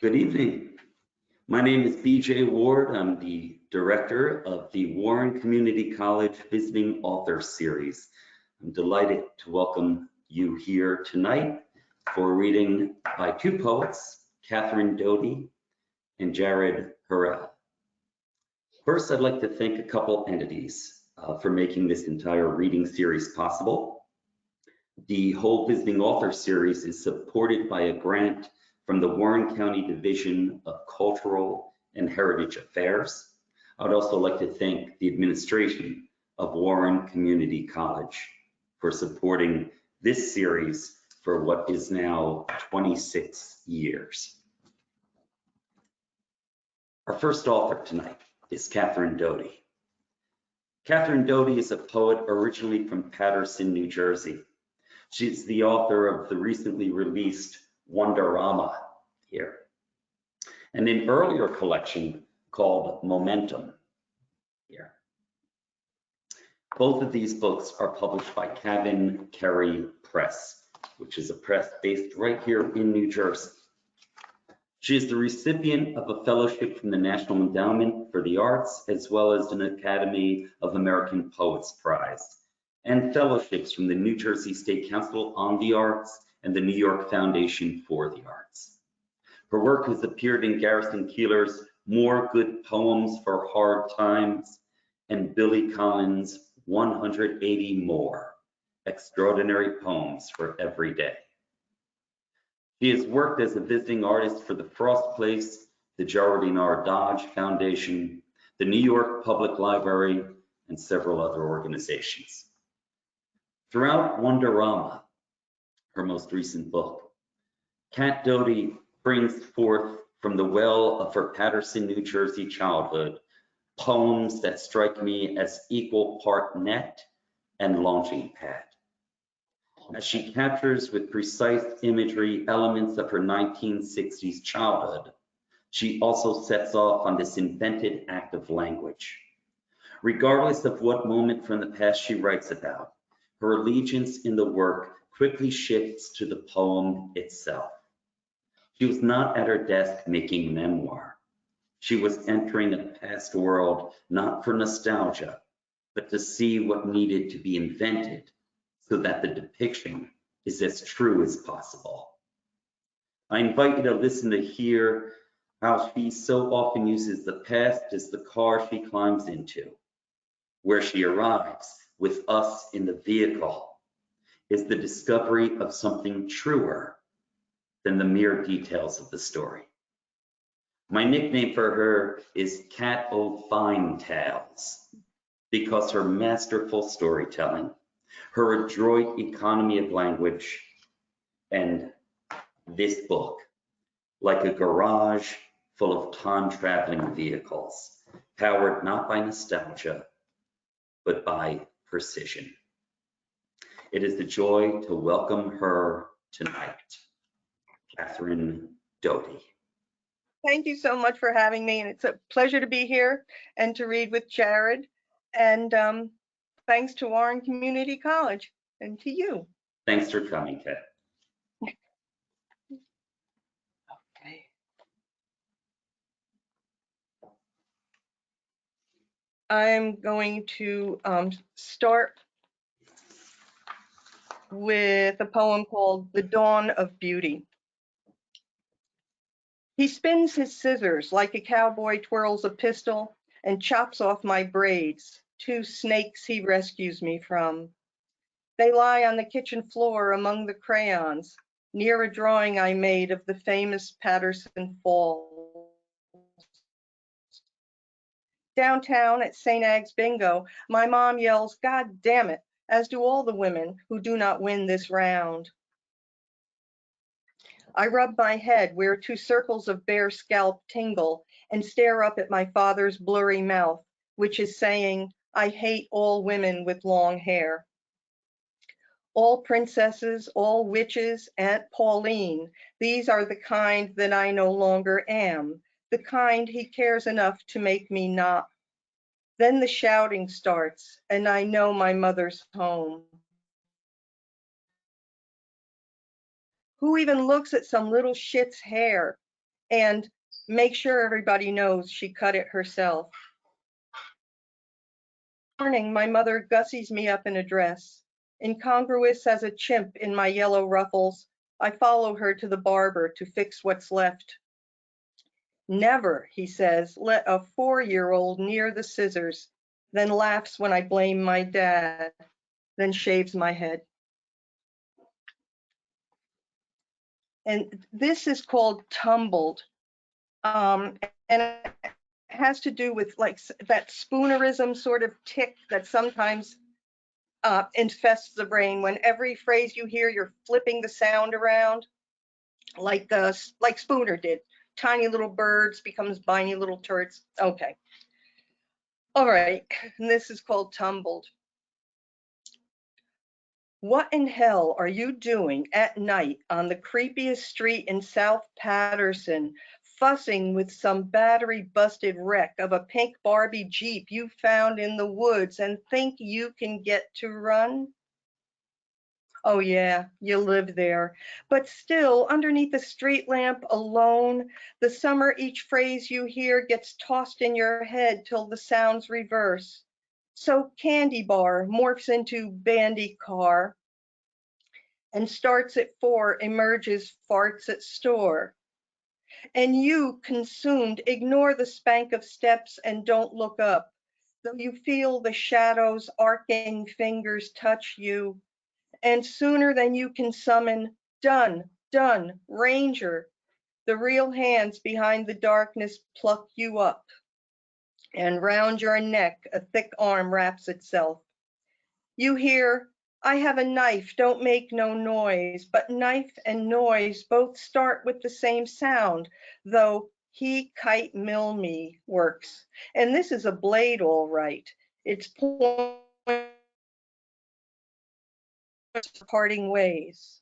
Good evening. My name is BJ Ward. I'm the director of the Warren Community College Visiting Author Series. I'm delighted to welcome you here tonight for a reading by two poets, Catherine Doty and Jared Harél. First, I'd like to thank a couple entities for making this entire reading series possible. The whole Visiting Author Series is supported by a grant from the Warren County Division of Cultural and Heritage Affairs. I would also like to thank the administration of Warren Community College for supporting this series for what is now 26 years. Our first author tonight is Catherine Doty. Catherine Doty is a poet originally from Paterson, New Jersey. She's the author of the recently released Wonderama here, and an earlier collection called Momentum here. Both of these books are published by Cabin Cary Press, which is a press based right here in New Jersey. She is the recipient of a fellowship from the National Endowment for the Arts, as well as an Academy of American Poets Prize, and fellowships from the New Jersey State Council on the Arts and the New York Foundation for the Arts. Her work has appeared in Garrison Keillor's More Good Poems for Hard Times and Billy Collins' 180 More Extraordinary Poems for Every Day. She has worked as a visiting artist for the Frost Place, the Geraldine R. Dodge Foundation, the New York Public Library, and several other organizations. Throughout Wonderama, her most recent book, Cat Doty brings forth from the well of her Paterson, New Jersey childhood, poems that strike me as equal part net and launching pad. As she captures with precise imagery elements of her 1960s childhood, she also sets off on this invented act of language. Regardless of what moment from the past she writes about, her allegiance in the work quickly shifts to the poem itself. She was not at her desk making memoir. She was entering a past world not for nostalgia, but to see what needed to be invented so that the depiction is as true as possible. I invite you to listen to hear how she so often uses the past as the car she climbs into. Where she arrives with us in the vehicle is the discovery of something truer than the mere details of the story. My nickname for her is Cat O' Fine Tales, because her masterful storytelling, her adroit economy of language, and this book, like a garage full of time-traveling vehicles, powered not by nostalgia, but by precision. It is a joy to welcome her tonight, Catherine Doty. Thank you so much for having me, and it's a pleasure to be here and to read with Jared. And thanks to Warren Community College and to you. Thanks for coming, Kat. Okay. I'm going to start with a poem called The Dawn of Beauty. He spins his scissors like a cowboy twirls a pistol and chops off my braids, 2 snakes he rescues me from. They lie on the kitchen floor among the crayons, near a drawing I made of the famous Paterson Falls. Downtown at St. Ag's Bingo, my mom yells, "God damn it," as do all the women who do not win this round. I rub my head where 2 circles of bare scalp tingle and stare up at my father's blurry mouth, which is saying, "I hate all women with long hair." All princesses, all witches, Aunt Pauline, these are the kind that I no longer am, the kind he cares enough to make me not. Then the shouting starts, and I know my mother's home. Who even looks at some little shit's hair? and make sure everybody knows she cut it herself. Morning, my mother gussies me up in a dress. Incongruous as a chimp in my yellow ruffles, I follow her to the barber to fix what's left. Never, he says, let a 4-year-old near the scissors, then laughs when I blame my dad, then shaves my head. And this is called Tumbled. And it has to do with like that spoonerism sort of tick that sometimes infests the brain. When every phrase you hear, you're flipping the sound around, like Spooner did. Tiny little birds becomes tiny little turds. Okay. All right. And this is called Tumbled. What in hell are you doing at night on the creepiest street in South Patterson, fussing with some battery-busted wreck of a pink Barbie Jeep you found in the woods and think you can get to run? Oh yeah, you live there. But still, underneath the street lamp alone, the summer each phrase you hear gets tossed in your head till the sounds reverse. So candy bar morphs into bandy car, and starts at 4, emerges, farts at store. And you, consumed, ignore the spank of steps and don't look up, though you feel the shadows' arcing fingers touch you. And sooner than you can summon, done, done, Ranger, the real hands behind the darkness pluck you up. And round your neck, a thick arm wraps itself. You hear, I have a knife, don't make no noise, but knife and noise both start with the same sound, though he kite mill me works. And this is a blade, all right. It's parting ways.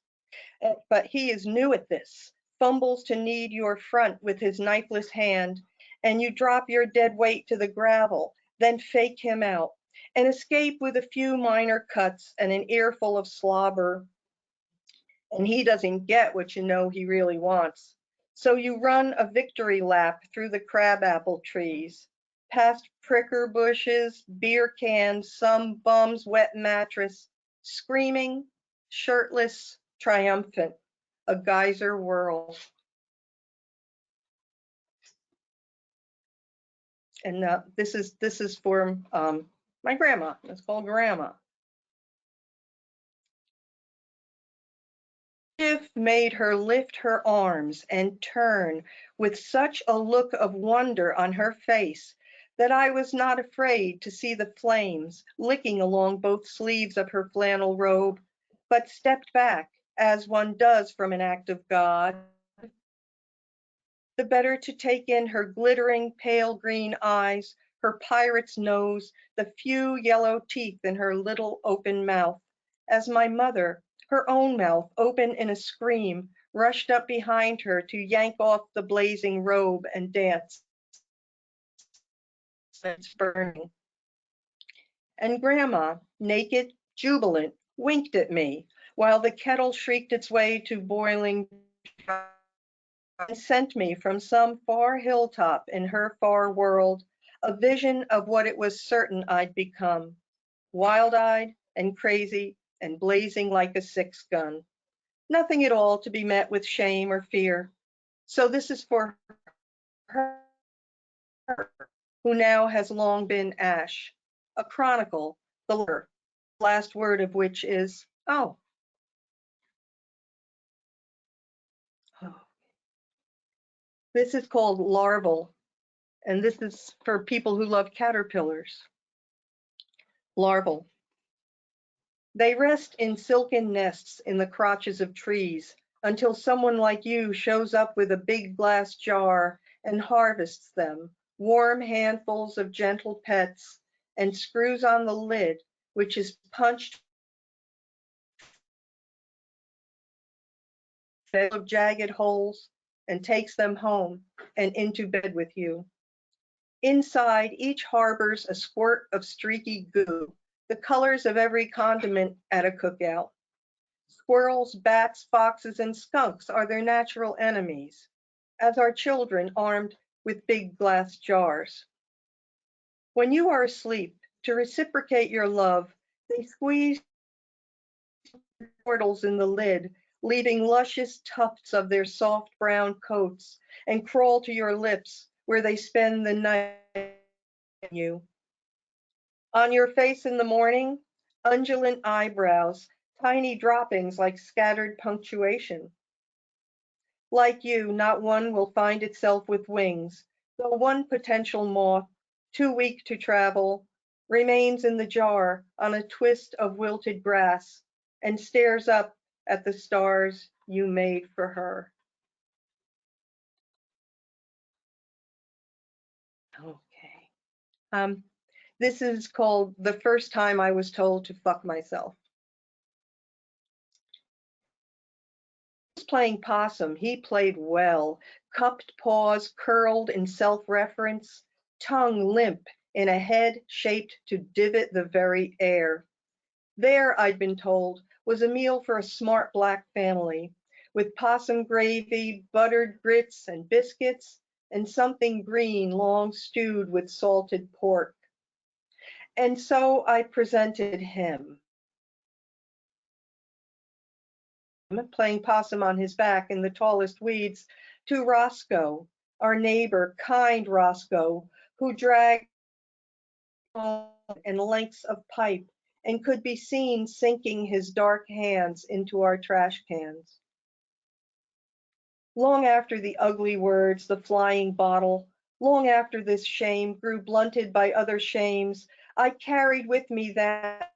But he is new at this, fumbles to knead your front with his knifeless hand, and you drop your dead weight to the gravel, then fake him out, and escape with a few minor cuts and an earful of slobber. And he doesn't get what you know he really wants. So you run a victory lap through the crabapple trees, past pricker bushes, beer cans, some bum's wet mattress, screaming, shirtless, triumphant, a geyser whirl. And this is for my grandma. It's called Grandma. Mischief made her lift her arms and turn with such a look of wonder on her face that I was not afraid to see the flames licking along both sleeves of her flannel robe, but stepped back, as one does from an act of God, the better to take in her glittering pale green eyes, her pirate's nose, the few yellow teeth in her little open mouth, as my mother, her own mouth open in a scream, rushed up behind her to yank off the blazing robe and dance. It's burning. And Grandma, naked, jubilant, winked at me, while the kettle shrieked its way to boiling and sent me from some far hilltop in her far world, a vision of what it was certain I'd become, wild-eyed and crazy and blazing like a 6-gun. Nothing at all to be met with shame or fear. So this is for her, who now has long been ash, a chronicle, the last word of which is, oh. This is called larval, and this is for people who love caterpillars. Larval. They rest in silken nests in the crotches of trees until someone like you shows up with a big glass jar and harvests them, warm handfuls of gentle pets, and screws on the lid, which is punched of jagged holes, and takes them home and into bed with you. Inside, each harbors a squirt of streaky goo, the colors of every condiment at a cookout. Squirrels, bats, foxes, and skunks are their natural enemies. as are children armed with big glass jars. When you are asleep, to reciprocate your love, they squeeze portals in the lid, leaving luscious tufts of their soft brown coats, and crawl to your lips, where they spend the night on you. On your face in the morning, undulant eyebrows, tiny droppings like scattered punctuation. Like you, not one will find itself with wings, though one potential moth, too weak to travel, remains in the jar on a twist of wilted grass and stares up at the stars you made for her. Okay. This is called The First Time I Was Told to Fuck Myself. Playing possum, he played well, cupped paws curled in self-reference, tongue limp in a head shaped to divot the very air. There, I'd been told, was a meal for a smart black family, with possum gravy, buttered grits and biscuits, and something green long stewed with salted pork. And so I presented him, playing possum on his back in the tallest weeds, to Roscoe, our neighbor, kind Roscoe, who dragged and lengths of pipe and could be seen sinking his dark hands into our trash cans. Long after the ugly words, the flying bottle, long after this shame grew blunted by other shames, I carried with me that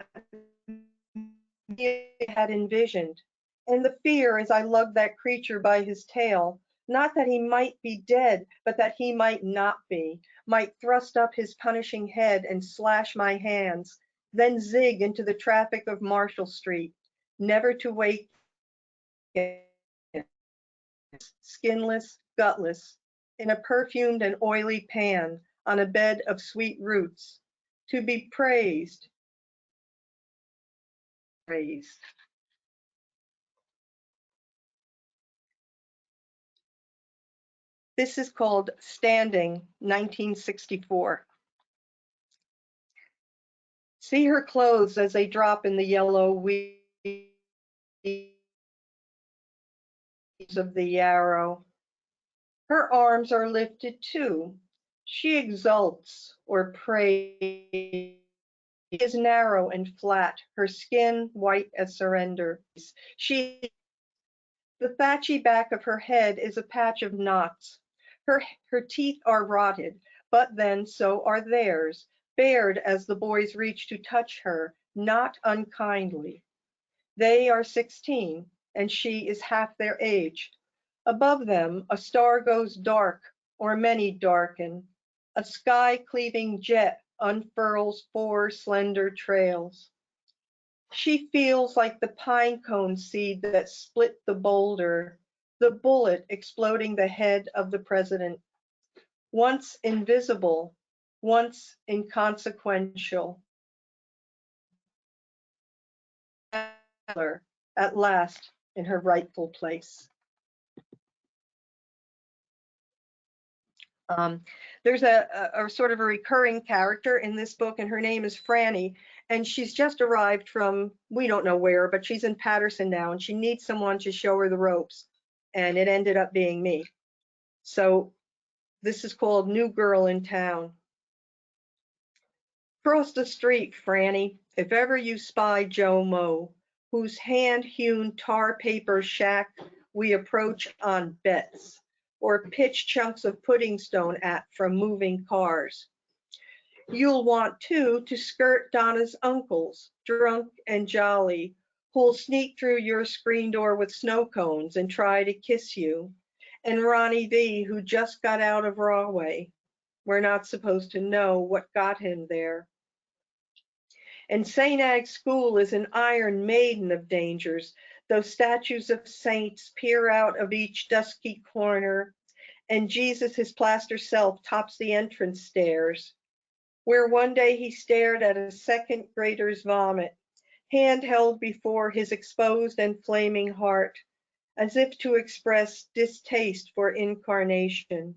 I had envisioned, and the fear as I lugged that creature by his tail, not that he might be dead, but that he might not be, might thrust up his punishing head and slash my hands, then zig into the traffic of Marshall Street, never to wake again, skinless, gutless, in a perfumed and oily pan on a bed of sweet roots, to be praised. This is called Standing, 1964. See her clothes as they drop in the yellow weeds of the yarrow. Her arms are lifted too. She exults or prays. She is narrow and flat, her skin white as surrender. The thatchy back of her head is a patch of knots. Her teeth are rotted, but then so are theirs, bared as the boys reach to touch her, not unkindly. They are 16, and she is half their age. Above them, a star goes dark, or many darken. A sky-cleaving jet unfurls 4 slender trails. She feels like the pine cone seed that split the boulder, the bullet exploding the head of the president. Once invisible, once inconsequential. At last in her rightful place. There's a sort of a recurring character in this book, and her name is Franny, and she's just arrived from, we don't know where, but she's in Patterson now, and she needs someone to show her the ropes, and it ended up being me. So this is called New Girl in Town. Cross the street, Franny, if ever you spy Joe Moe, whose hand-hewn tar paper shack we approach on bets, or pitch chunks of pudding stone at from moving cars. You'll want, too, to skirt Donna's uncles, drunk and jolly, who'll sneak through your screen door with snow cones and try to kiss you, and Ronnie V, who just got out of Rahway. We're not supposed to know what got him there. And St. Ag's School is an iron maiden of dangers, though statues of saints peer out of each dusky corner, and Jesus, his plaster self, tops the entrance stairs, where one day he stared at a second grader's vomit, hand held before his exposed and flaming heart, as if to express distaste for incarnation.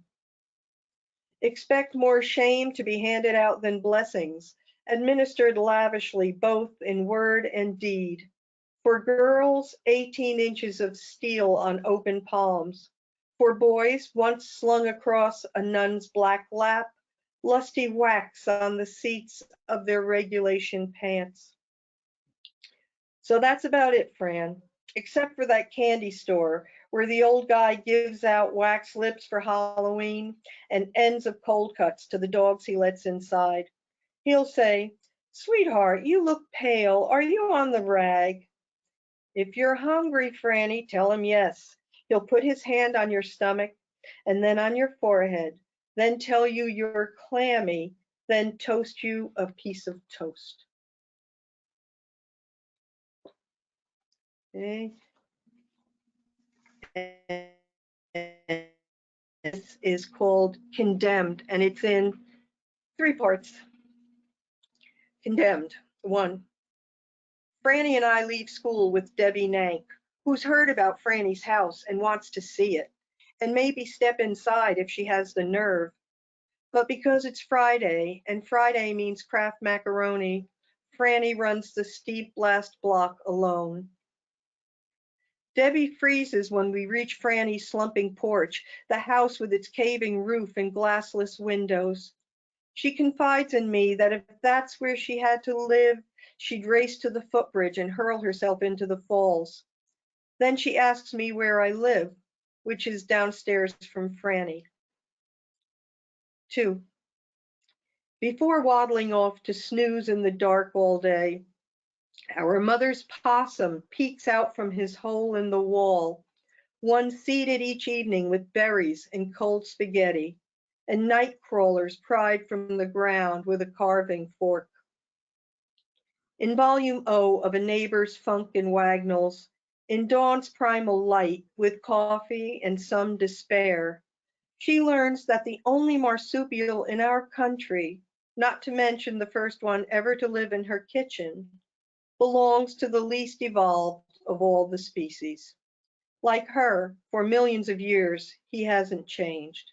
Expect more shame to be handed out than blessings, administered lavishly both in word and deed. For girls, 18 inches of steel on open palms. For boys, once slung across a nun's black lap, lusty wax on the seats of their regulation pants. So that's about it, Fran, except for that candy store where the old guy gives out wax lips for Halloween and ends of cold cuts to the dogs he lets inside. He'll say, "Sweetheart, you look pale. Are you on the rag?" If you're hungry, Franny, tell him yes. He'll put his hand on your stomach and then on your forehead, then tell you you're clammy, then toast you a piece of toast. Okay. This is called Condemned, and it's in 3 parts. Condemned. 1. Franny and I leave school with Debbie Nank, who's heard about Franny's house and wants to see it, and maybe step inside if she has the nerve. But because it's Friday, and Friday means Kraft macaroni, Franny runs the steep last block alone. Debbie freezes when we reach Franny's slumping porch, the house with its caving roof and glassless windows. She confides in me that if that's where she had to live, she'd race to the footbridge and hurl herself into the falls. Then she asks me where I live, which is downstairs from Franny. 2. Before waddling off to snooze in the dark all day, our mother's possum peeks out from his hole in the wall, one seated each evening with berries and cold spaghetti, and night crawlers pried from the ground with a carving fork. In volume O of A Neighbor's Funk and Wagnalls, in dawn's primal light, with coffee and some despair, she learns that the only marsupial in our country, not to mention the first one ever to live in her kitchen, belongs to the least evolved of all the species. Like her, for millions of years, he hasn't changed.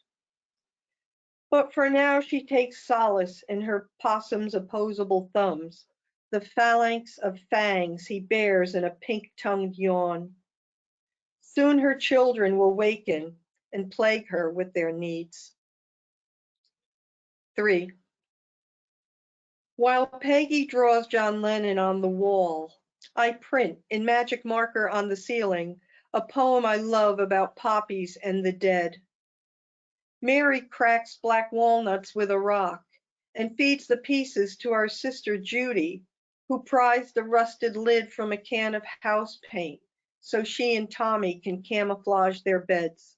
But for now she takes solace in her possum's opposable thumbs, the phalanx of fangs he bears in a pink-tongued yawn. Soon her children will waken and plague her with their needs. 3. While Peggy draws John Lennon on the wall, I print in magic marker on the ceiling a poem I love about poppies and the dead. Mary cracks black walnuts with a rock and feeds the pieces to our sister Judy, who pries the rusted lid from a can of house paint so she and Tommy can camouflage their beds.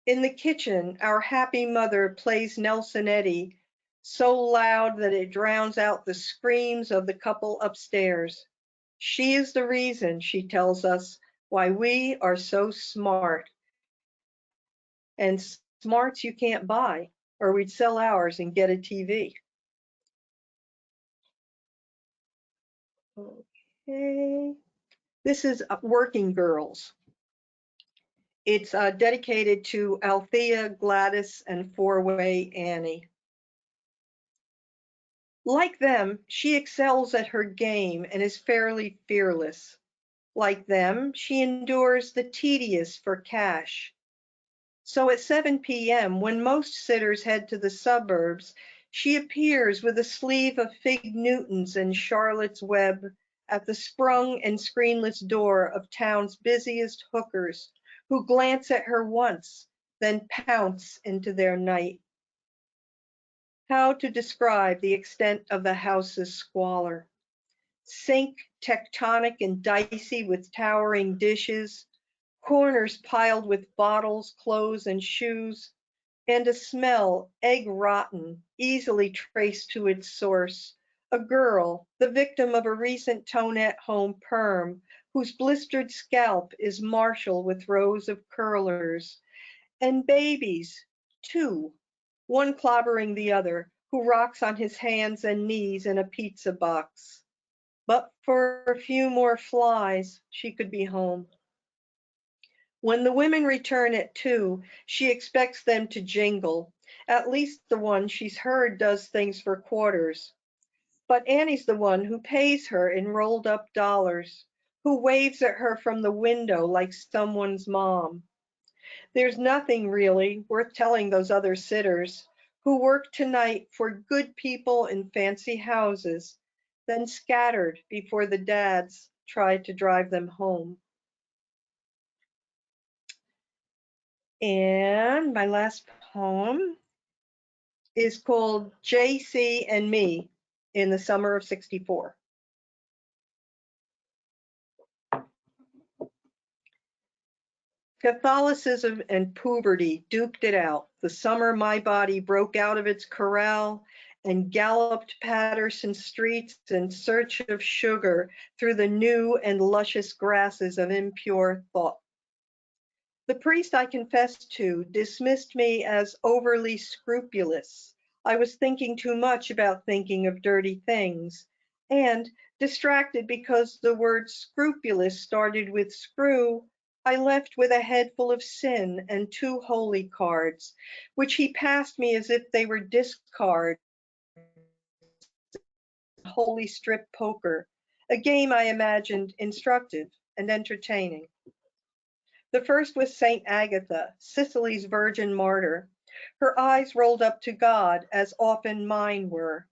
In the kitchen, our happy mother plays Nelson Eddy so loud that it drowns out the screams of the couple upstairs. She is the reason, she tells us, why we are so smart. And smarts you can't buy, or we'd sell ours and get a TV. Okay. This is Working Girls. It's dedicated to Althea, Gladys, and Four-Way Annie. Like them, she excels at her game and is fairly fearless. Like them, she endures the tedious for cash. So at 7 p.m., when most sitters head to the suburbs, she appears with a sleeve of Fig Newtons and Charlotte's Web at the sprung and screenless door of town's busiest hookers, who glance at her once, then pounce into their night. How to describe the extent of the house's squalor? Sink tectonic and dicey with towering dishes, corners piled with bottles, clothes, and shoes, and a smell, egg rotten, easily traced to its source. A girl, the victim of a recent Tonette home perm, whose blistered scalp is martial with rows of curlers. And babies, 2, one clobbering the other, who rocks on his hands and knees in a pizza box. But for a few more flies, she could be home. When the women return at 2, she expects them to jingle. At least the one she's heard does things for quarters. But Annie's the one who pays her in rolled up dollars, who waves at her from the window like someone's mom. There's nothing really worth telling those other sitters who work tonight for good people in fancy houses, then scattered before the dads try to drive them home. And my last poem is called JC and Me in the Summer of '64. Catholicism and puberty duked it out. The summer my body broke out of its corral and galloped Patterson streets in search of sugar through the new and luscious grasses of impure thought. The priest I confessed to dismissed me as overly scrupulous. I was thinking too much about thinking of dirty things, and distracted because the word scrupulous started with screw, I left with a head full of sin and 2 holy cards, which he passed me as if they were discards, holy strip poker, a game I imagined instructive and entertaining. The first was Saint Agatha, Sicily's virgin martyr. Her eyes rolled up to God, as often mine were.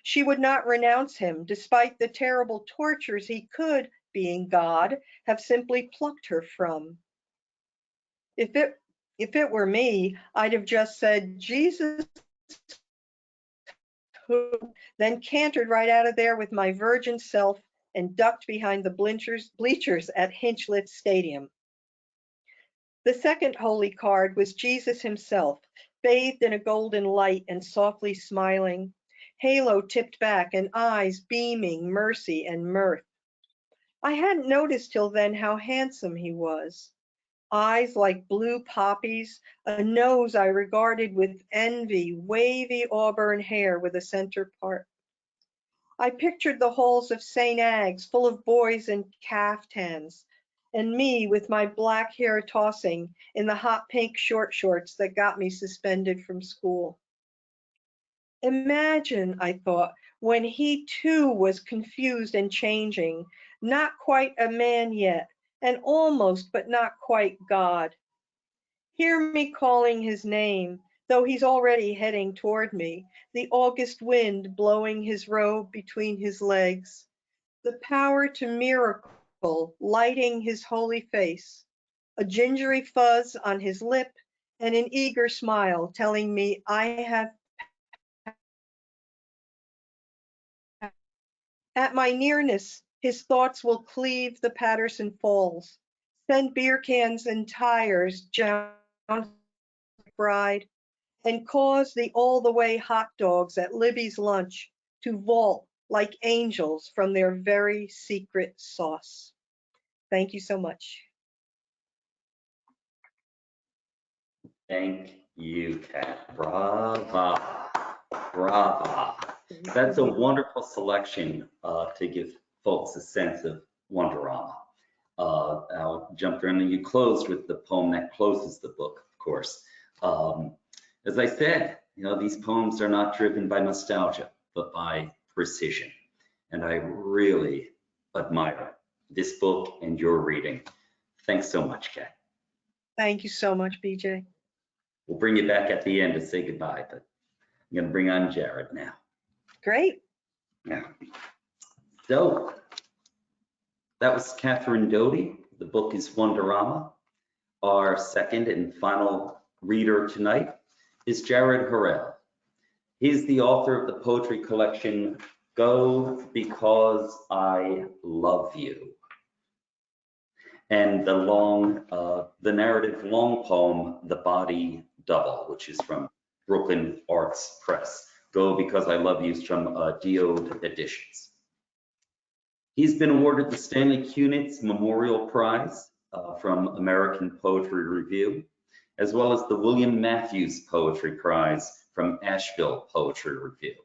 She would not renounce him, despite the terrible tortures he could, being God, have simply plucked her from. If it were me, I'd have just said, Jesus, who, then cantered right out of there with my virgin self and ducked behind the bleachers at Hinchliffe Stadium. The second holy card was Jesus himself, bathed in a golden light and softly smiling, halo tipped back and eyes beaming mercy and mirth. I hadn't noticed till then how handsome he was. Eyes like blue poppies, a nose I regarded with envy, wavy auburn hair with a center part. I pictured the halls of St. Ag's full of boys in caftans, and me with my black hair tossing in the hot pink short shorts that got me suspended from school. Imagine, I thought, when he too was confused and changing, not quite a man yet, and almost but not quite God. Hear me calling his name, though he's already heading toward me, the August wind blowing his robe between his legs, the power to miracle lighting his holy face, a gingery fuzz on his lip, and an eager smile telling me I have. At my nearness, his thoughts will cleave the Patterson Falls, send beer cans and tires down bride, and cause the all-the-way hot dogs at Libby's lunch to vault like angels from their very secret sauce. Thank you so much. Thank you, Kat. Brava. Brava. That's a wonderful selection to give folks a sense of Wonderama. I'll jump around, and you closed with the poem that closes the book, of course. As I said, these poems are not driven by nostalgia, but by precision. And I really admire this book and your reading. Thanks so much, Kat. Thank you so much, BJ. We'll bring you back at the end to say goodbye, but I'm going to bring on Jared now. Great. Yeah. So that was Catherine Doty. The book is Wonderama. Our second and final reader tonight is Jared Harél. He's the author of the poetry collection Go Because I Love You, and the narrative long poem The Body Double, which is from Brooklyn Arts Press. Go Because I Love You is from Doty Editions. He's been awarded the Stanley Kunitz Memorial Prize from American Poetry Review, as well as the William Matthews Poetry Prize from Asheville Poetry Review.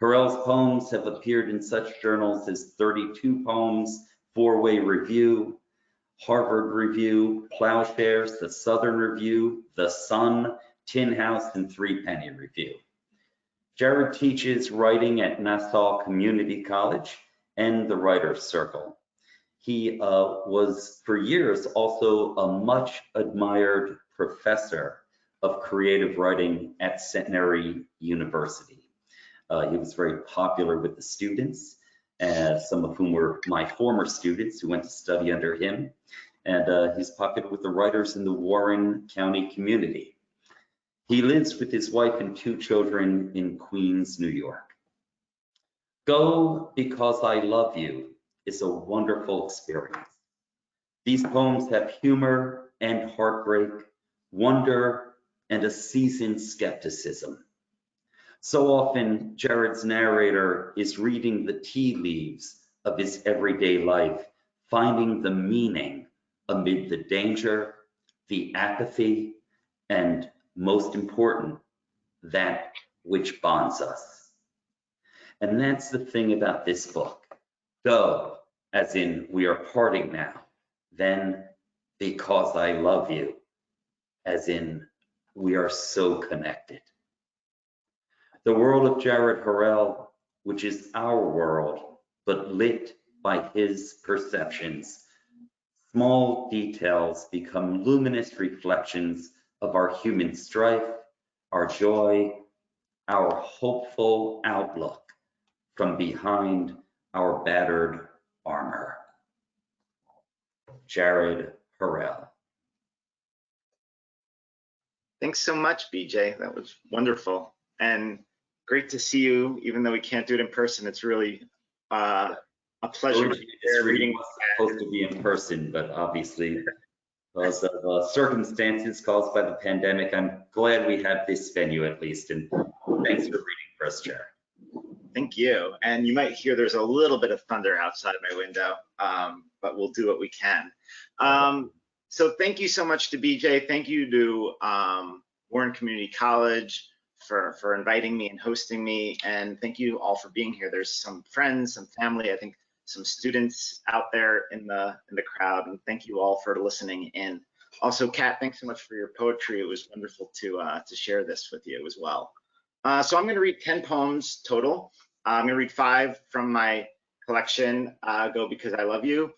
Harél's poems have appeared in such journals as 32 Poems, Four-Way Review, Harvard Review, Plowshares, the Southern Review, the Sun, Tin House, and Threepenny Review. Jared teaches writing at Nassau Community College and the Writers Circle. He was for years also a much admired professor of creative writing at Centenary University. He was very popular with the students, some of whom were my former students who went to study under him. And he's popular with the writers in the Warren County community. He lives with his wife and 2 children in Queens, New York. Go Because I Love You is a wonderful experience. These poems have humor and heartbreak, wonder, and a seasoned skepticism. So often, Jared's narrator is reading the tea leaves of his everyday life, finding the meaning amid the danger, the apathy, and most important, that which bonds us. And that's the thing about this book. Go, as in we are parting now, then because I love you, as in we are so connected. The world of Jared Harél, which is our world, but lit by his perceptions, small details become luminous reflections of our human strife, our joy, our hopeful outlook from behind our battered armor. Jared Harél. Thanks so much, BJ. That was wonderful and great to see you. Even though we can't do it in person, it's really a pleasure. This reading was supposed to be in person, but obviously because of circumstances caused by the pandemic, I'm glad we have this venue at least. And thanks for reading for us, Jared. Thank you. And you might hear there's a little bit of thunder outside my window, but we'll do what we can. So thank you so much to BJ. Thank you to Warren Community College for inviting me and hosting me. And thank you all for being here. There's some friends, some family, I think some students out there in the crowd. And thank you all for listening in. Also, Kat, thanks so much for your poetry. It was wonderful to share this with you as well. So I'm going to read 10 poems total. I'm going to read 5 from my collection, Go Because I Love You.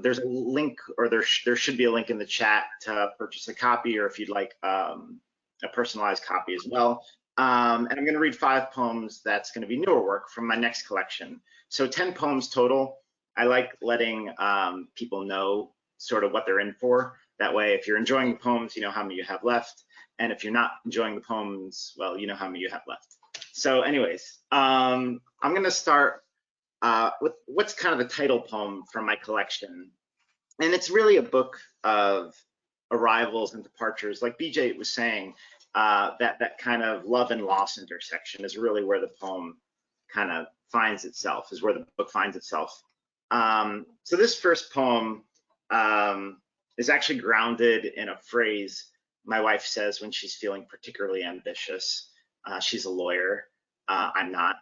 There's a link, or there should be a link in the chat to purchase a copy, or if you'd like a personalized copy as well. And I'm going to read 5 poems that's going to be newer work from my next collection. So 10 poems total. I like letting people know sort of what they're in for. That way, if you're enjoying the poems, you know how many you have left. And if you're not enjoying the poems, well, you know how many you have left. So anyways, I'm going to start with what's kind of the title poem from my collection. And it's really a book of arrivals and departures. Like BJ was saying, that kind of love and loss intersection is really where the poem kind of finds itself, is where the book finds itself. So this first poem is actually grounded in a phrase my wife says when she's feeling particularly ambitious. She's a lawyer, I'm not.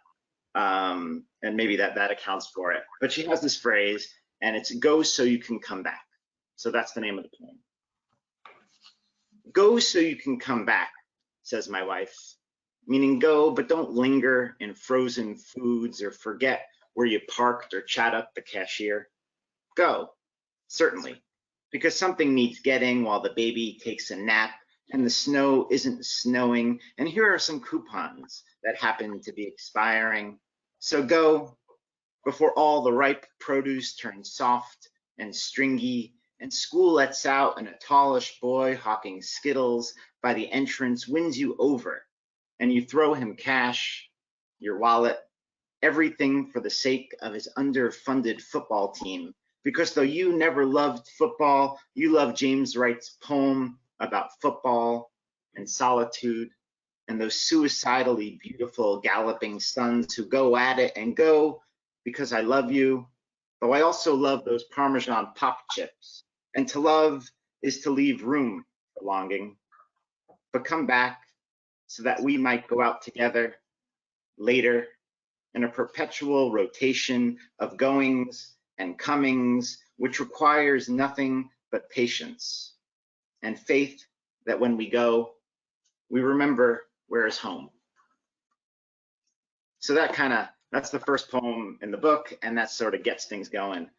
And maybe that accounts for it. But she has this phrase, and it's "go so you can come back." So that's the name of the poem. Go so you can come back, says my wife, meaning go, but don't linger in frozen foods or forget where you parked or chat up the cashier. Go, certainly, because something needs getting while the baby takes a nap and the snow isn't snowing, and here are some coupons that happen to be expiring. So go before all the ripe produce turns soft and stringy, and school lets out and a tallish boy hawking Skittles by the entrance wins you over, and you throw him cash, your wallet, everything for the sake of his underfunded football team, because though you never loved football, you love James Wright's poem about football and solitude, and those suicidally beautiful galloping sons who go at it and go because I love you, though I also love those Parmesan pop chips. And to love is to leave room for longing, but come back so that we might go out together later in a perpetual rotation of goings and comings which requires nothing but patience and faith that when we go, we remember where is home. So that's the first poem in the book, and that sort of gets things going.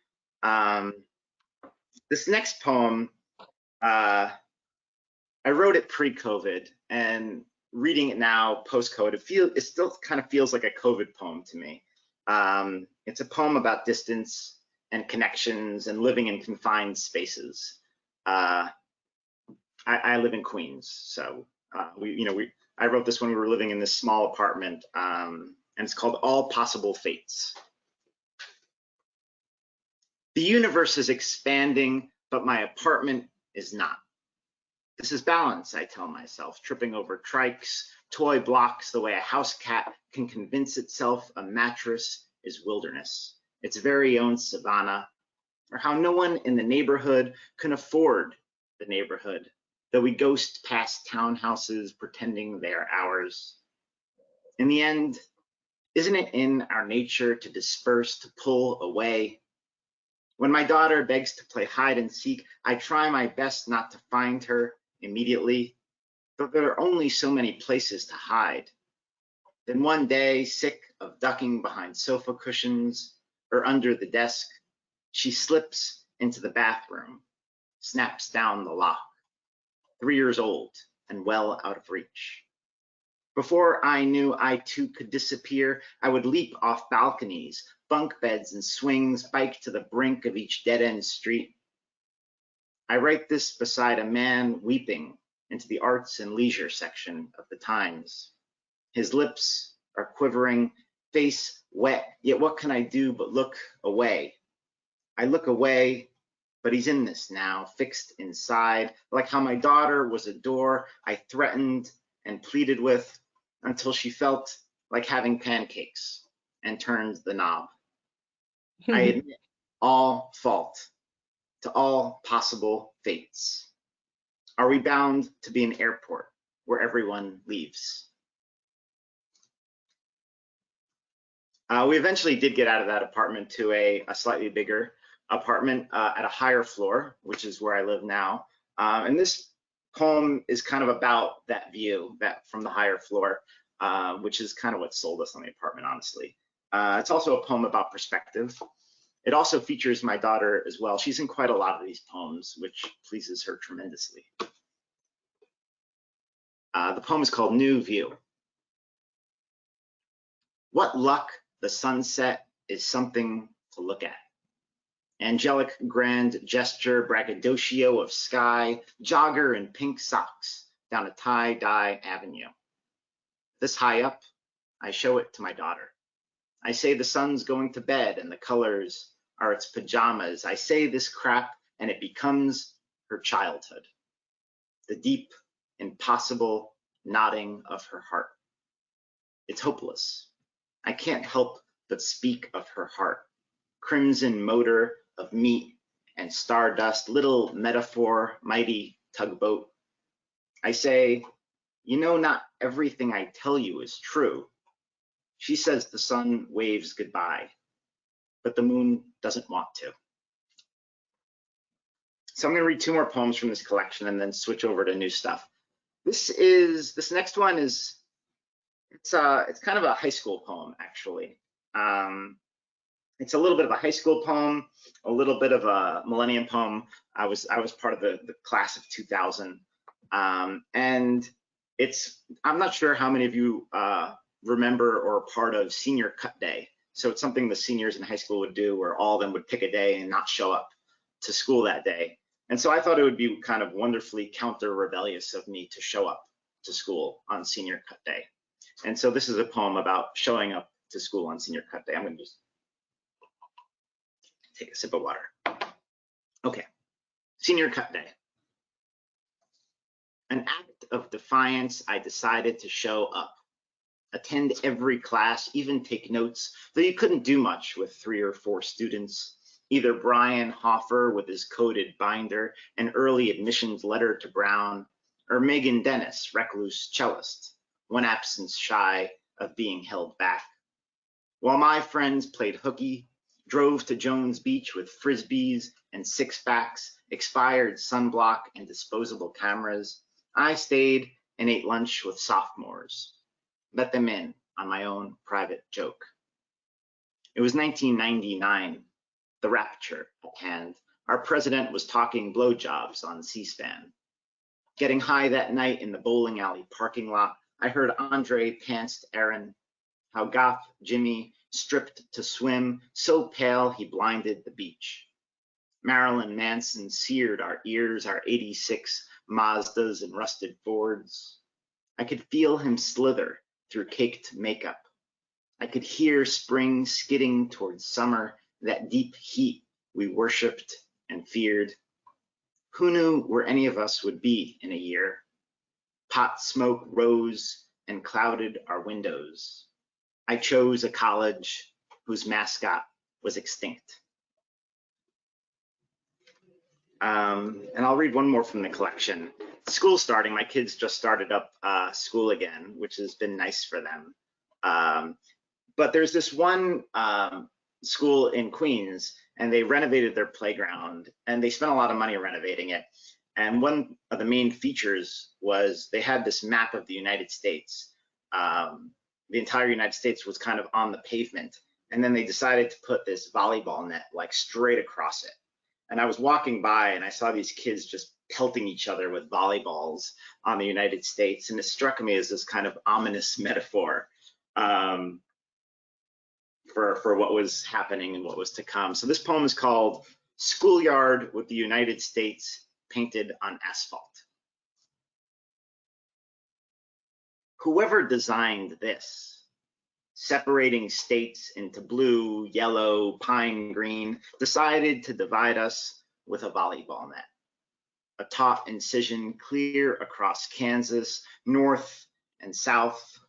This next poem, I wrote it pre-COVID, and reading it now post-COVID, it still kind of feels like a COVID poem to me. It's a poem about distance and connections and living in confined spaces. I live in Queens, so I wrote this when we were living in this small apartment, and it's called All Possible Fates. The universe is expanding, but my apartment is not. This is balance, I tell myself, tripping over trikes, toy blocks, the way a house cat can convince itself a mattress is wilderness, its very own savanna, or how no one in the neighborhood can afford the neighborhood, though we ghost past townhouses pretending they are ours. In the end, isn't it in our nature to disperse, to pull away? When my daughter begs to play hide and seek, I try my best not to find her immediately, but there are only so many places to hide. Then one day, sick of ducking behind sofa cushions or under the desk, she slips into the bathroom, snaps down the lock, 3 years old and well out of reach. Before I knew I too could disappear, I would leap off balconies, bunk beds and swings, bike to the brink of each dead-end street. I write this beside a man weeping into the arts and leisure section of the Times. His lips are quivering, face wet, yet what can I do but look away? I look away, but he's in this now, fixed inside, like how my daughter was a door I threatened and pleaded with until she felt like having pancakes and turned the knob. I admit all fault to all possible fates. Are we bound to be an airport where everyone leaves? We eventually did get out of that apartment to a slightly bigger apartment at a higher floor, which is where I live now. And this poem is kind of about that view, that from the higher floor, which is kind of what sold us on the apartment, honestly. It's also a poem about perspective. It also features my daughter as well. She's in quite a lot of these poems, which pleases her tremendously. The poem is called New View. What luck the sunset is something to look at. Angelic grand gesture, braggadocio of sky, jogger in pink socks down a tie-dye avenue. This high up, I show it to my daughter. I say the sun's going to bed and the colors are its pajamas. I say this crap and it becomes her childhood. The deep, impossible nodding of her heart. It's hopeless. I can't help but speak of her heart. Crimson motor of meat and stardust, little metaphor, mighty tugboat. I say, you know, not everything I tell you is true. She says the sun waves goodbye, but the moon doesn't want to. So I'm going to read 2 more poems from this collection and then switch over to new stuff. This next one is, it's kind of a high school poem, actually. It's a little bit of a high school poem, a little bit of a millennium poem. I was part of the class of 2000, and I'm not sure how many of you remember or are part of senior cut day. So it's something the seniors in high school would do, where all of them would pick a day and not show up to school that day. And so I thought it would be kind of wonderfully counter-rebellious of me to show up to school on senior cut day. And so this is a poem about showing up to school on senior cut day. I'm going to just take a sip of water. Okay, senior cut day. An act of defiance, I decided to show up, attend every class, even take notes, though you couldn't do much with 3 or 4 students. Either Brian Hoffer with his coded binder, an early admissions letter to Brown, or Megan Dennis, recluse cellist, one absence shy of being held back. While my friends played hooky, drove to Jones Beach with frisbees and six-packs, expired sunblock and disposable cameras. I stayed and ate lunch with sophomores. Let them in on my own private joke. It was 1999, the rapture at hand. Our president was talking blowjobs on C-SPAN. Getting high that night in the bowling alley parking lot, I heard Andre pantsed Aaron, how goth Jimmy stripped to swim, so pale he blinded the beach. Marilyn Manson seared our ears, our 86 Mazdas and rusted Fords. I could feel him slither through caked makeup. I could hear spring skidding towards summer, that deep heat we worshipped and feared. Who knew where any of us would be in a year? Pot smoke rose and clouded our windows. I chose a college whose mascot was extinct. And I'll read one more from the collection. School's starting. My kids just started up school again, which has been nice for them. But there's this one school in Queens, and they renovated their playground, and they spent a lot of money renovating it. And one of the main features was they had this map of the United States. The entire United States was kind of on the pavement, and then they decided to put this volleyball net like straight across it. And I was walking by and I saw these kids just pelting each other with volleyballs on the United States, and it struck me as this kind of ominous metaphor for what was happening and what was to come. So this poem is called Schoolyard with the United States Painted on Asphalt. Whoever designed this, separating states into blue, yellow, pine green, decided to divide us with a volleyball net. A taut incision clear across Kansas, north and south,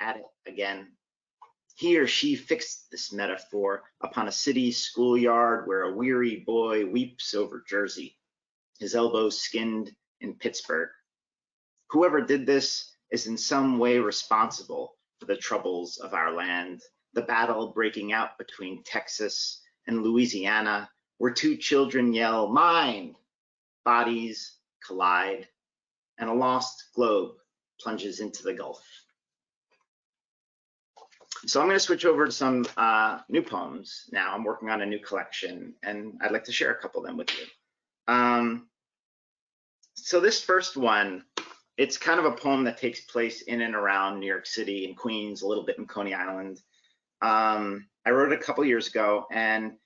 at it again. He or she fixed this metaphor upon a city schoolyard where a weary boy weeps over Jersey, his elbows skinned in Pittsburgh. Whoever did this is in some way responsible for the troubles of our land, the battle breaking out between Texas and Louisiana, where two children yell, "Mine!" Bodies collide, and a lost globe plunges into the Gulf. So I'm going to switch over to some new poems now. I'm working on a new collection, and I'd like to share a couple of them with you. So this first one, it's kind of a poem that takes place in and around New York City and Queens, a little bit in Coney Island. I wrote it a couple years ago, and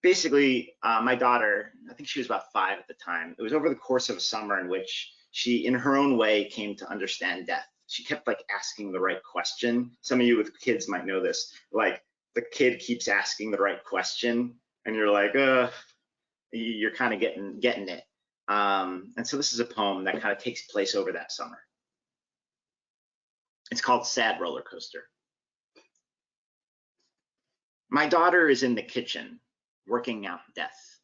basically my daughter, I think she was about 5 at the time, it was over the course of a summer in which she, in her own way, came to understand death. She kept like asking the right question. Some of you with kids might know this. Like the kid keeps asking the right question, and you're like, you're kind of getting it. And so this is a poem that kind of takes place over that summer. It's called Sad Roller Coaster. My daughter is in the kitchen, working out death.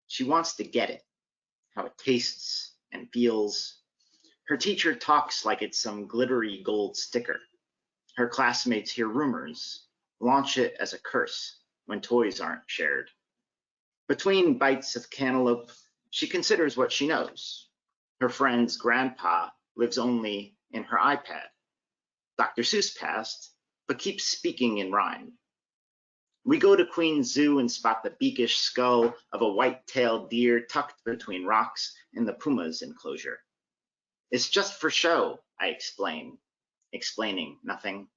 She wants to get it, how it tastes and feels. Her teacher talks like it's some glittery gold sticker. Her classmates hear rumors, launch it as a curse when toys aren't shared. Between bites of cantaloupe, she considers what she knows. Her friend's grandpa lives only in her iPad. Dr. Seuss passed, but keeps speaking in rhyme. We go to Queens Zoo and spot the beakish skull of a white-tailed deer tucked between rocks in the puma's enclosure. It's just for show, I explain, explaining nothing.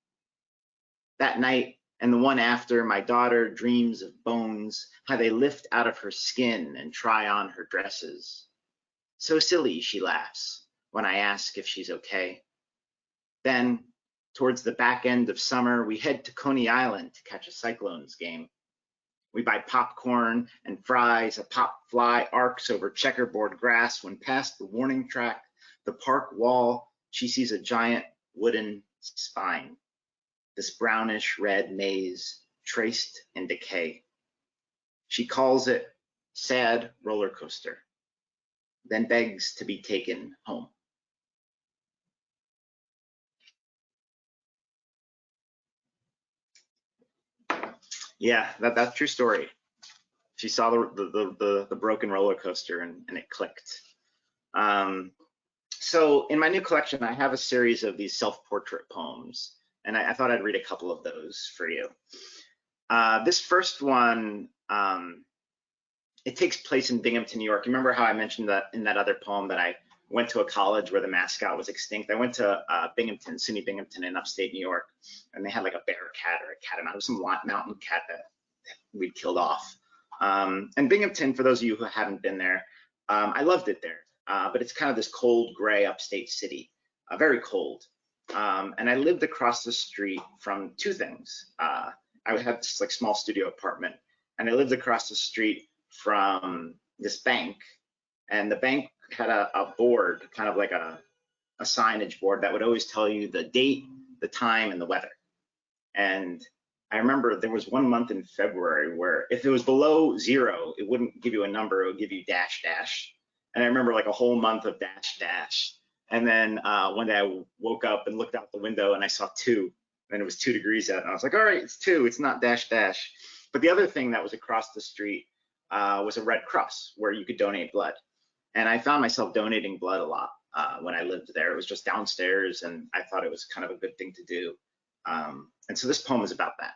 That night and the one after, my daughter dreams of bones, how they lift out of her skin and try on her dresses. So silly, she laughs when I ask if she's okay. Then, towards the back end of summer, we head to Coney Island to catch a Cyclones game. We buy popcorn and fries. A pop fly arcs over checkerboard grass when past the warning track, the park wall, she sees a giant wooden spine. This brownish red maze traced in decay. She calls it Sad Roller Coaster, then begs to be taken home. Yeah, that's true story. She saw the broken roller coaster and it clicked. So in my new collection, I have a series of these self-portrait poems, and I thought I'd read a couple of those for you. This first one, it takes place in Binghamton, New York. Remember how I mentioned that in that other poem that I went to a college where the mascot was extinct? I went to Binghamton, SUNY Binghamton in upstate New York, and they had like a bear cat or a cat, and it was some mountain cat that we'd killed off. And Binghamton, for those of you who haven't been there, I loved it there, but it's kind of this cold, gray upstate city, very cold. And I lived across the street from two things. I had this like small studio apartment, and I lived across the street from this bank, and the bank had a board, kind of like a signage board that would always tell you the date, the time, and the weather. And I remember there was one month in February where if it was below 0, it wouldn't give you a number, it would give you dash dash. And I remember like a whole month of dash dash. And then one day I woke up and looked out the window and I saw 2, and it was 2 degrees out. And I was like, all right, it's 2, it's not dash dash. But the other thing that was across the street was a Red Cross where you could donate blood. And I found myself donating blood a lot when I lived there. It was just downstairs, and I thought it was kind of a good thing to do. And so this poem is about that.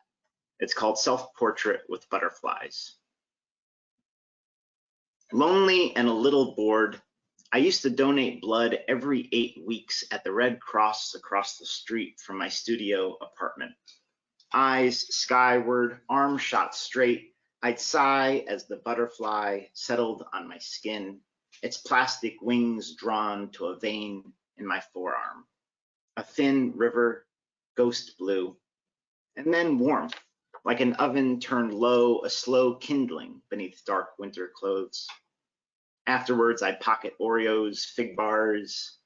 It's called Self-Portrait with Butterflies. Lonely and a little bored, I used to donate blood every 8 weeks at the Red Cross across the street from my studio apartment. Eyes skyward, arms shot straight, I'd sigh as the butterfly settled on my skin, its plastic wings drawn to a vein in my forearm. A thin river, ghost blue, and then warmth, like an oven turned low, a slow kindling beneath dark winter clothes. Afterwards, I'd pocket Oreos, fig bars,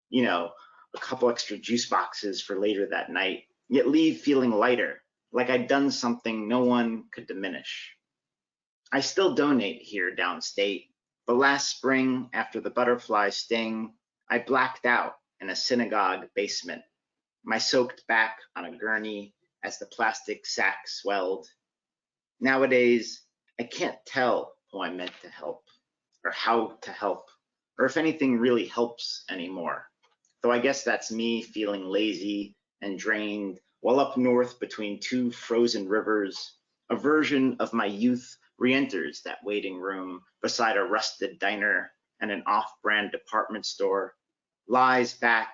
you know, a couple extra juice boxes for later that night, yet leave feeling lighter, like I'd done something no one could diminish. I still donate here downstate, but last spring, after the butterfly sting, I blacked out in a synagogue basement, my soaked back on a gurney as the plastic sack swelled. Nowadays, I can't tell who I meant to help, or how to help, or if anything really helps anymore. Though I guess that's me feeling lazy and drained while up north between 2 frozen rivers, a version of my youth re-enters that waiting room beside a rusted diner and an off-brand department store, lies back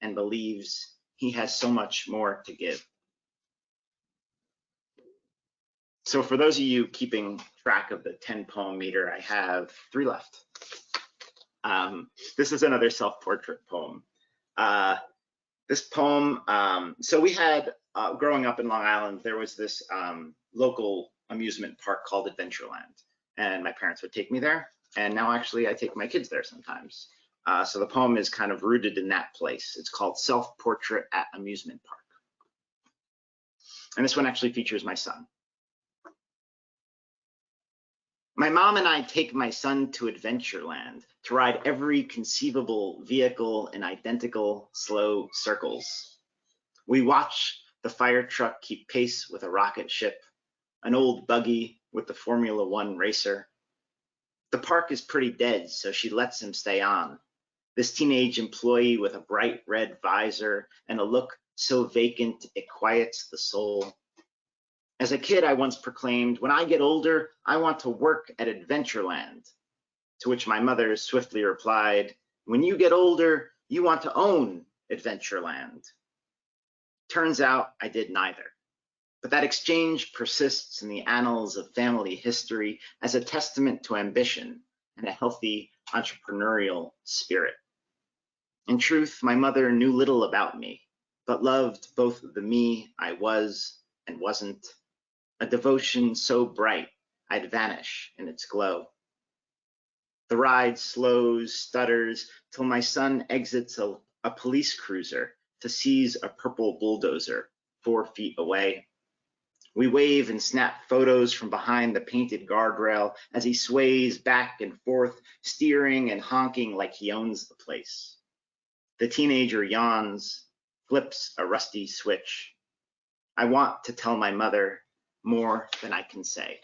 and believes he has so much more to give. So for those of you keeping track of the 10 poem meter, I have 3 left. This is another self-portrait poem. This poem, so we had, growing up in Long Island, there was this local amusement park called Adventureland, and my parents would take me there, and now actually I take my kids there sometimes. So the poem is kind of rooted in that place. It's called Self-Portrait at Amusement Park. And this one actually features my son. My mom and I take my son to Adventureland to ride every conceivable vehicle in identical slow circles. We watch the fire truck keep pace with a rocket ship, an old buggy with the Formula One racer. The park is pretty dead, so she lets him stay on. This teenage employee with a bright red visor and a look so vacant it quiets the soul. As a kid, I once proclaimed, when I get older, I want to work at Adventureland. To which my mother swiftly replied, when you get older, you want to own Adventureland. Turns out I did neither. But that exchange persists in the annals of family history as a testament to ambition and a healthy entrepreneurial spirit. In truth, my mother knew little about me, but loved both the me I was and wasn't, a devotion so bright I'd vanish in its glow. The ride slows, stutters, till my son exits a police cruiser to seize a purple bulldozer 4 feet away. We wave and snap photos from behind the painted guardrail as he sways back and forth, steering and honking like he owns the place. The teenager yawns, flips a rusty switch. I want to tell my mother, more than I can say.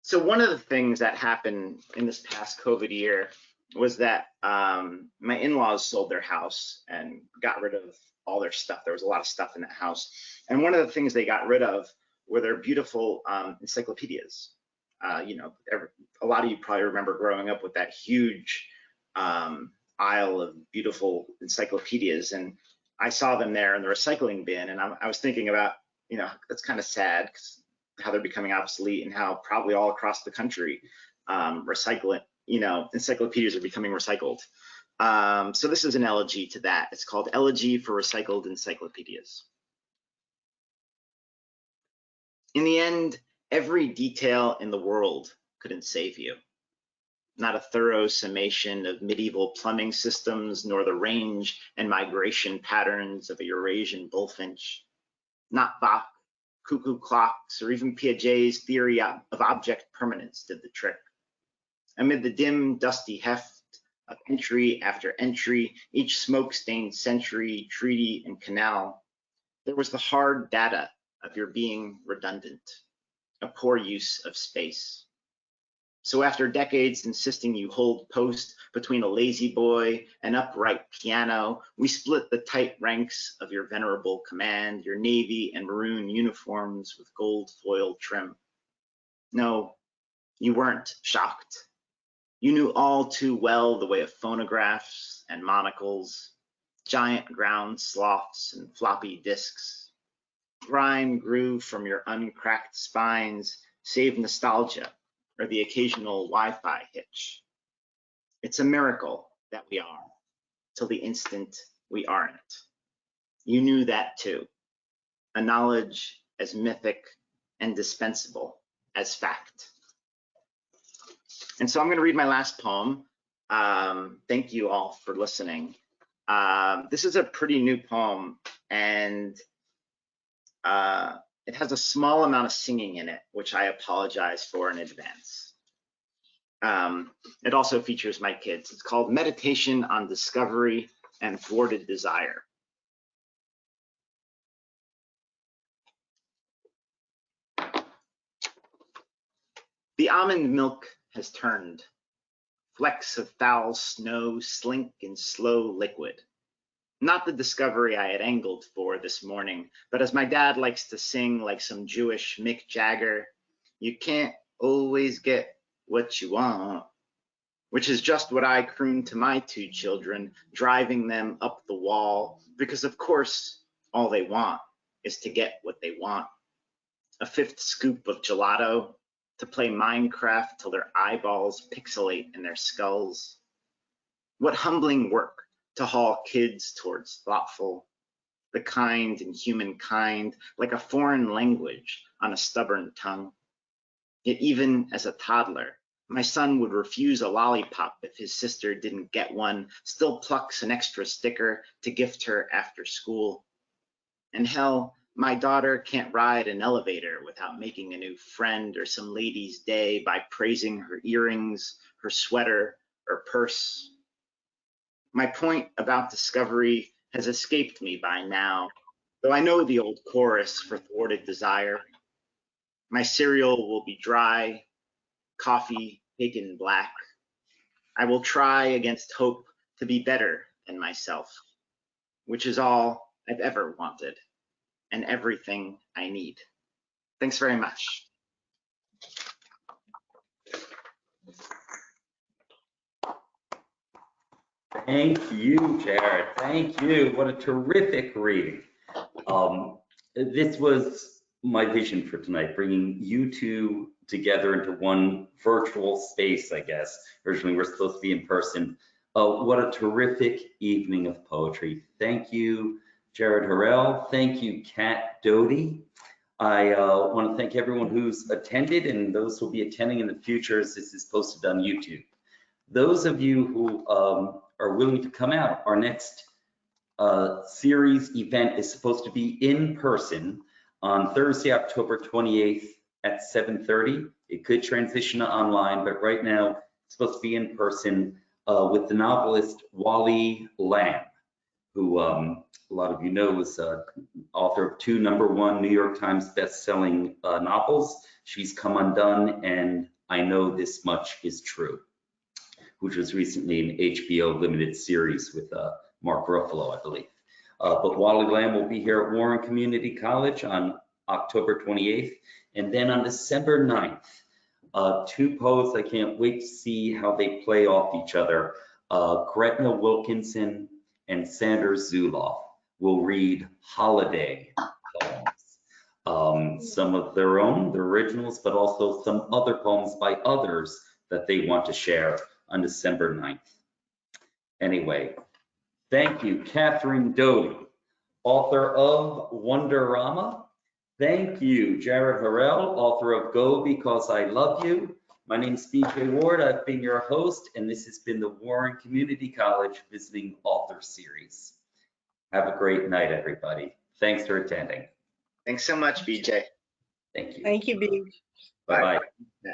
So one of the things that happened in this past COVID year was that my in-laws sold their house and got rid of all their stuff. There was a lot of stuff in that house. And one of the things they got rid of were their beautiful encyclopedias. You know, a lot of you probably remember growing up with that huge aisle of beautiful encyclopedias. And I saw them there in the recycling bin. And I was thinking about, you know, that's kind of sad, 'cause how they're becoming obsolete and how probably all across the country encyclopedias are becoming recycled. So this is an elegy to that. It's called Elegy for Recycled Encyclopedias. In the end, every detail in the world couldn't save you. Not a thorough summation of medieval plumbing systems, nor the range and migration patterns of a Eurasian bullfinch. Not Bach, cuckoo clocks, or even Piaget's theory of object permanence did the trick. Amid the dim, dusty heft of entry after entry, each smoke-stained century, treaty, and canal, there was the hard data of your being redundant, a poor use of space. So after decades insisting you hold post between a lazy boy and upright piano, we split the tight ranks of your venerable command, your navy and maroon uniforms with gold foil trim. No, you weren't shocked. You knew all too well the way of phonographs and monocles, giant ground sloths and floppy disks. Grime grew from your uncracked spines, save nostalgia or the occasional Wi-Fi hitch. It's a miracle that we are, till the instant we aren't. You knew that too, a knowledge as mythic and dispensable as fact. And so I'm gonna read my last poem. Thank you all for listening. This is a pretty new poem, and it has a small amount of singing in it, which I apologize for in advance. It also features my kids. It's called Meditation on Discovery and Thwarted Desire. The almond milk has turned. Flecks of foul snow slink in slow liquid. Not the discovery I had angled for this morning, but as my dad likes to sing like some Jewish Mick Jagger, you can't always get what you want, which is just what I croon to my two children, driving them up the wall, because of course, all they want is to get what they want. A fifth scoop of gelato, to play Minecraft till their eyeballs pixelate in their skulls. What humbling work to haul kids towards thoughtful, the kind and humankind, like a foreign language on a stubborn tongue. Yet even as a toddler, my son would refuse a lollipop if his sister didn't get one, still plucks an extra sticker to gift her after school. And hell, my daughter can't ride an elevator without making a new friend or some lady's day by praising her earrings, her sweater, or purse. My point about discovery has escaped me by now, though I know the old chorus for thwarted desire. My cereal will be dry, coffee bacon black. I will try against hope to be better than myself, which is all I've ever wanted and everything I need. Thanks very much. Thank you, Jared. Thank you. What a terrific reading. This was my vision for tonight, bringing you two together into one virtual space, I guess. Originally, we're supposed to be in person. What a terrific evening of poetry. Thank you, Jared Harél. Thank you, Kat Doty. I want to thank everyone who's attended and those who will be attending in the future as this is posted on YouTube. Those of you who are willing to come out, our next series event is supposed to be in person on Thursday, October 28th at 7:30. It could transition to online, but right now it's supposed to be in person with the novelist Wally Lamb. who a lot of you know is author of 2 #1 New York Times best-selling novels, She's Come Undone and I Know This Much Is True, which was recently an HBO limited series with Mark Ruffalo, I believe. But Wally Lamb will be here at Warren Community College on October 28th. And then on December 9th, 2 poets I can't wait to see how they play off each other. Gretna Wilkinson and Sanders Zuloff will read holiday poems. Some of their own, the originals, but also some other poems by others that they want to share on December 9th. Anyway, thank you, Catherine Doty, author of Wonderama. Thank you, Jared Harél, author of Go Because I Love You. My name's BJ Ward. I've been your host, and this has been the Warren Community College Visiting Author Series. Have a great night, everybody. Thanks for attending. Thanks so much, BJ. Thank you. Thank you, B. Bye-bye. Bye.